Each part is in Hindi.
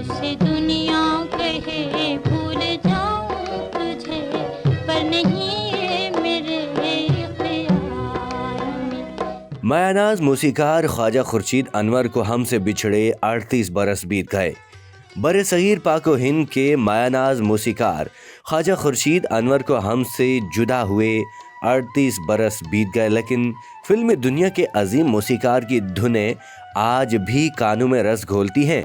से दुनिया कहे भूल जाऊं तुझे, पर नहीं ये मेरे इख्तियार में। मायानाज मौसीकार ख्वाजा खुर्शीद अनवर को हमसे बिछड़े 38 बरस बीत गए। बरे सगीर पाको हिंद के मायानाज मौसीकार ख्वाजा खुर्शीद अनवर को हमसे जुदा हुए 38 बरस बीत गए, लेकिन फिल्मी दुनिया के अजीम मौसीकार की धुनें आज भी कानों में रस घोलती हैं।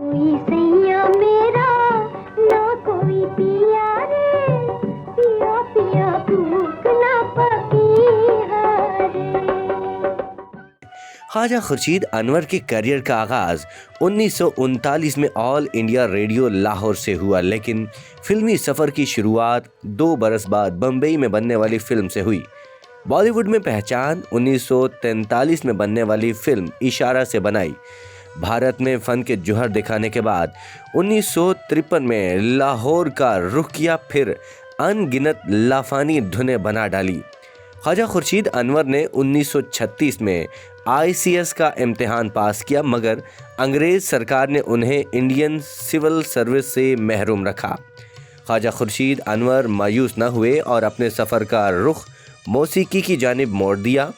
ख्वाजा खुर्शीद अनवर के करियर का आगाज़ 1939 में ऑल इंडिया रेडियो लाहौर से हुआ, लेकिन फिल्मी सफ़र की शुरुआत 2 बरस बाद बम्बई में बनने वाली फिल्म से हुई। बॉलीवुड में पहचान 1943 में बनने वाली फिल्म इशारा से बनाई। भारत में फ़न के जौहर दिखाने के बाद 1953 में लाहौर का रुख किया, फिर अनगिनत लाफानी धुनें बना डाली। ख्वाजा खुर्शीद अनवर ने 1936 में ICS का इम्तिहान पास किया, मगर अंग्रेज़ सरकार ने उन्हें इंडियन सिविल सर्विस से महरूम रखा। ख्वाजा खुर्शीद अनवर मायूस न हुए और अपने सफ़र का रुख मौसीकी की जानिब मोड़ दिया।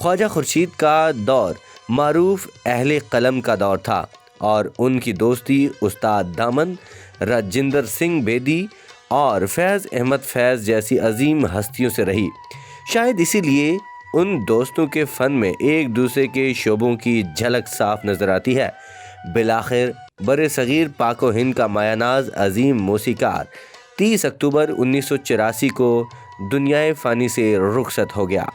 ख्वाजा खुर्शीद का दौर मारूफ अहले कलम का दौर था और उनकी दोस्ती उस्ताद दामन, राजिंदर सिंह बेदी और फैज़ अहमद फैज़ जैसी अजीम हस्तियों से रही। शायद इसीलिए उन दोस्तों के फ़न में एक दूसरे के शोबों की झलक साफ नज़र आती है। बिलाखिर बरे सगीर पाको हिंद का मायानाज अजीम मौसीकार 30 अक्टूबर 1984 को दुनियाए फ़ानी से रुखसत हो गया।